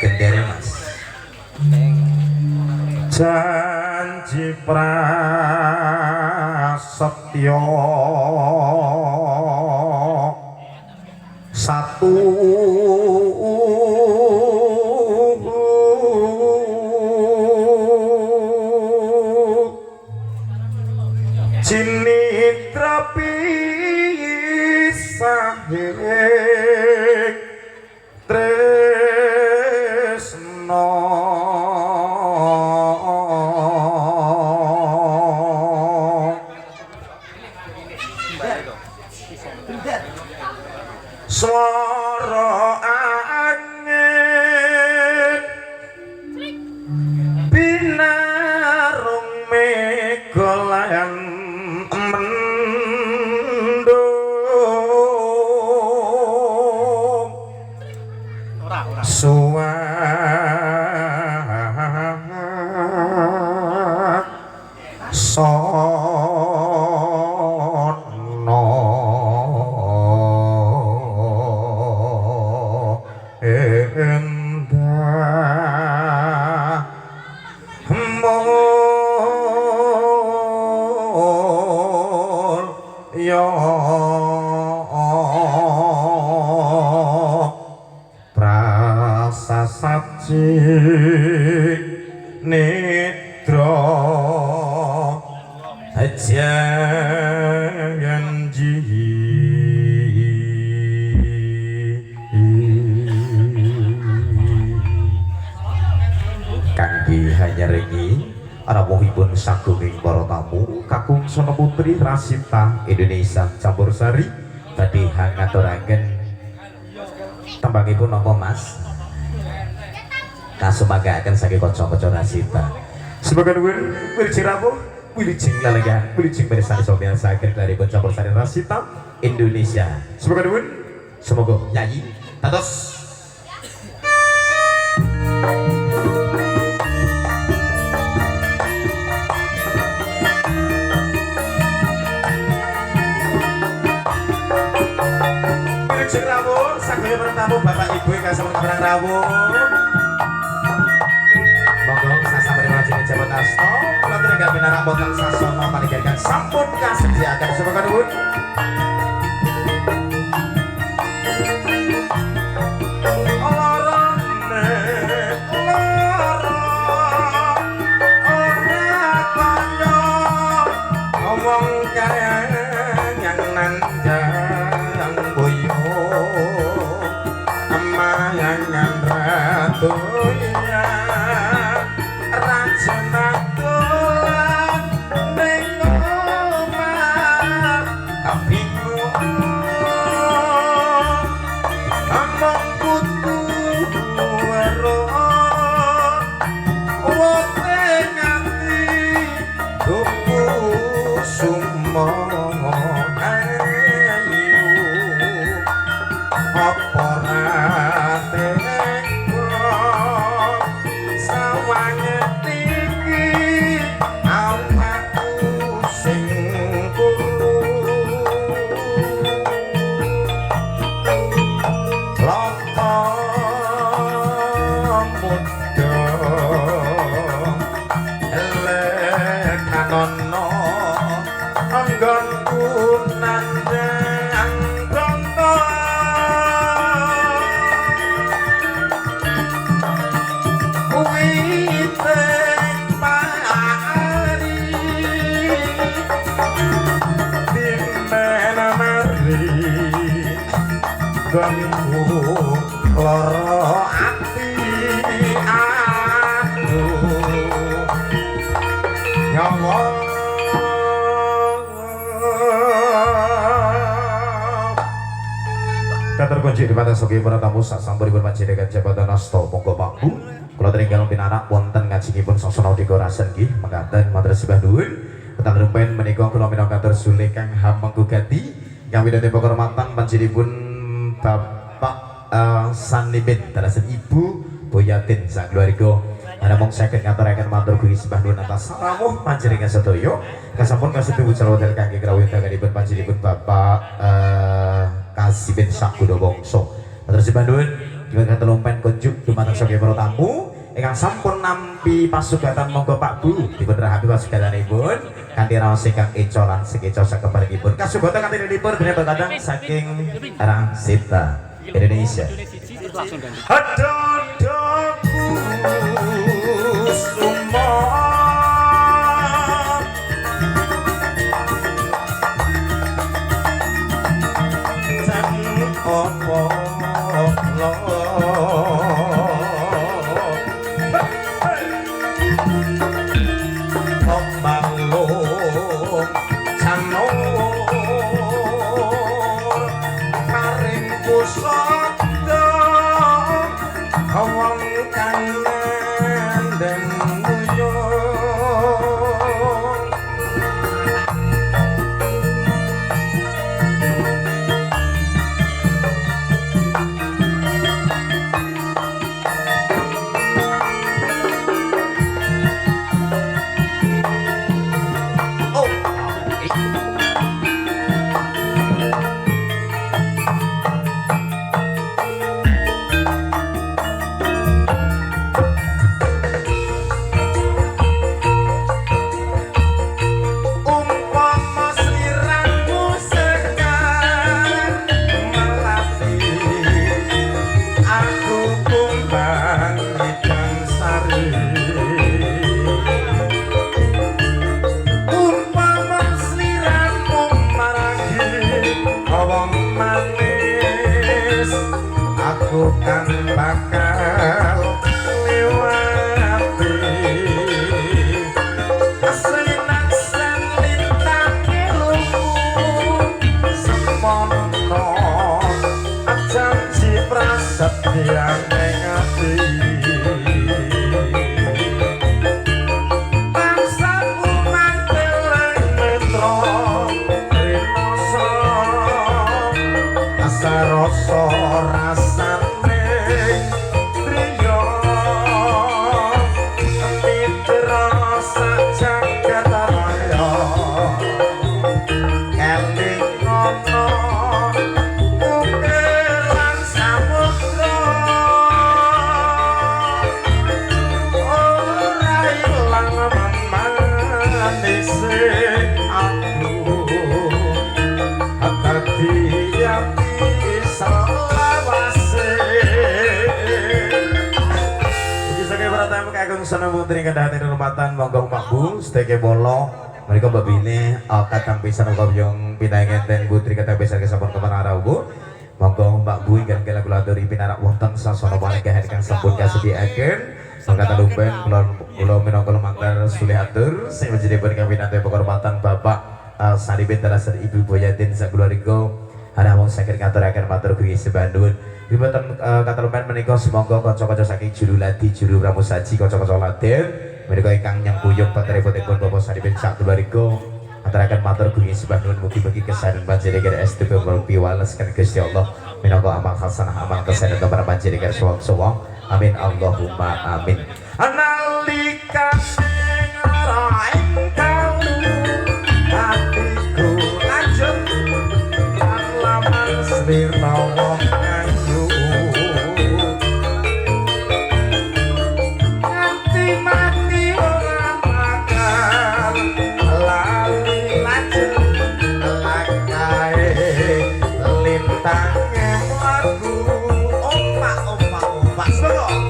gendere Mas. Janji prasetyo satu cinitra pisahik tresno swara angin binarung mega lan mendung prasasaji nidra janji kangge hanyarengi rawuhipun sagunging para tamu kakung sono putri Rasita Indonesia Campur Sari badhe ngaturaken tembangipun napa Mas kasumagaken saking kanca-kanca Rasita sebagai wilujeng rawuh wilujeng lelenggan wilujeng bersani sobian saking daripun Campur Sari Rasita Indonesia sebagai semoga nyanyi tatos rawuh saking bertamu Bapak Ibu ingkang sampun kaperang rawuh monggo sasampunipun lajeng jabat asta kula tinggal pinarak boten sasana paninggalkan sampun kasediakan semoga nuwun loro ati aduh nyawa katur kunci di mata sogi para tamu sak sampunipun panjenengan jabatan asta monggo mangku kula tinggal pinarak wonten ngajengipun sasana dekorasi nggih mekaten matur sembah nuwun petang rupen menika kula minangka katur sule kang hamengku gati kami dhateng kehormatan panjenenganipun Bapak Sanibet dalasan Ibu Boyatin sak keluarga namung saged ngaturaken matur gunging sembah nuwun atas rawuh panjenengan sedaya kasampun kasetu wucal kangge krawuhipun panjenenganipun Bapak Kasibet Sakudo Bangsa matur sembah nuwun juga ketelumpen kunjuk dumateng saking para tamu ingkang sampun nampi pasugatan monggo Pak Bu dipun rahapi pasugatanipun kanthi raos ingkang eco lan sekeco sakebaripun kasugatan kanthi-kanthipun bener kadang saking Arang Sita Indonesia. Adodoku sumor kan bakal lewati kesenaksan lintangi lumu semono janji prasetya ning ati bangsaku manteleng metro rinoso asarasa rasa sana putri kedahati rumatan monggo Pak Bu steke bolo mereka babine kadang pisan uga yang pinangeten putri kata besar kesampun kemanara Bu monggo Mbak Bu ingkang kala kula aturi pinarak wonten sasana panggih ingkang sampun kasediaken mangkata lumpen kula minangka lumantar sulih atur sing menjadi berkabinate penghormatan Bapak Saribin Darasar Ibu Boyatin sakeluarga ana wong saged ngaturaken matur kuwi sebandun Wibaten kata lumen menika semoga kanca-kanca saking juru ladi juru pramusaji kanca-kanca laden menika ingkang nyengkuyung patripun Bapak Saribin sakeluarga aturaken matur kuwi sebandun mugi-mugi kesaden panjenengan STP piwales kan Gusti Allah minangka amal hasanah amal kesaden para panjenengan sawang amin Allahumma amin analika sing ora engkang atiku lanjut laman slirna wong ayu nganti mati ora bakal lali lanjut lakae lintange lagu opak semoga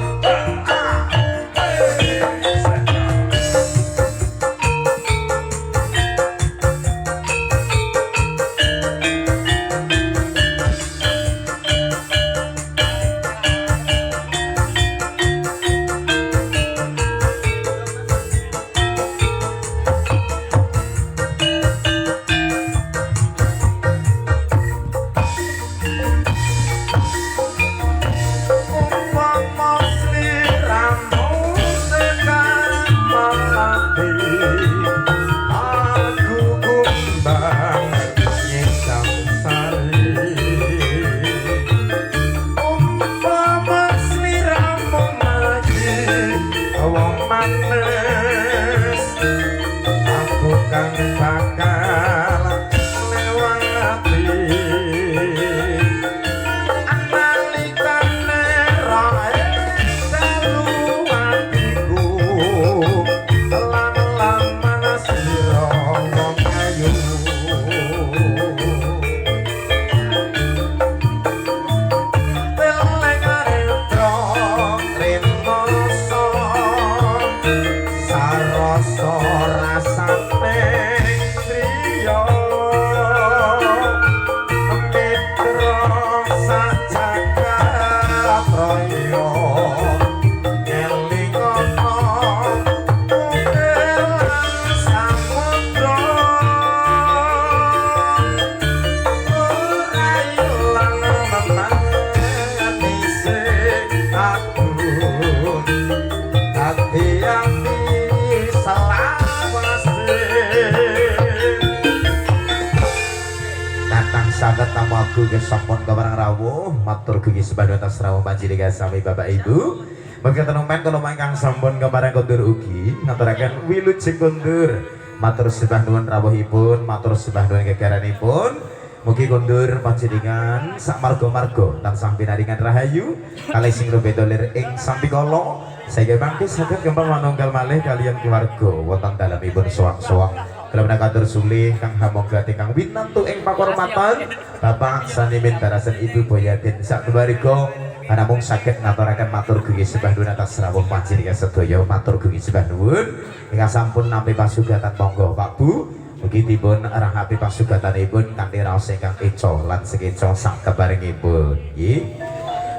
mangku ke sampun kabarang rawuh matur gigi sebagai atas rawuh panjenengan sami Bapak Ibu. Mangke tenumen kula ingkang sampun kabarang kondur ugi ngaturaken wilujeng kondur. Matur sembah nuwun rawuhipun, matur sembah nuwun gegaranipun. Mugi kondur panjenengan sak marga-marga tansah pinaringan rahayu kalih sing rubedo lir ing sampikala. Saya mangke saged kembang manunggal malih kalian keluarga wonten dalemipun soang-soang. Kula katur sulih kang hamogati kang winantu ing pakurmatan Bapak Sani Mintarasen Ibu Boyatin sakmebarika namung saged ngaturaken matur gunging sembah nuwun atas rawuh panjenengan sedaya matur gunging sembah nuwun ingkang sampun nampi pasugatan monggo Pak Bu mugi dipun rahapi pasugatanipun kanthi raos ingkang eca lan sekeca sak kebarengipun nggih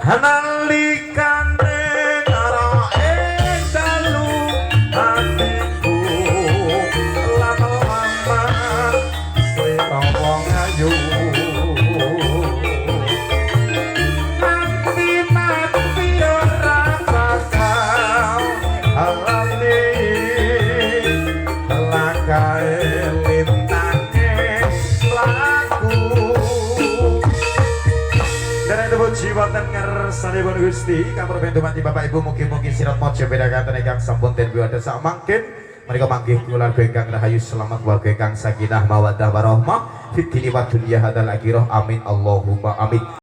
analikane karo ing dalu atiku lan mama sira wong ayu mati ora bakal alane lakae jiwatan ngersanipun Gusti kapur bentumati Bapak Ibu mugi-mugi sirat mojo bedakaken ingkang sampun ten biwada sak mangkin menika manggih keluarga ingkang rahayu selamat keluarga ingkang sakinah mawaddah warahmah fid dini wa dunya hadal akhirah amin Allahumma amin.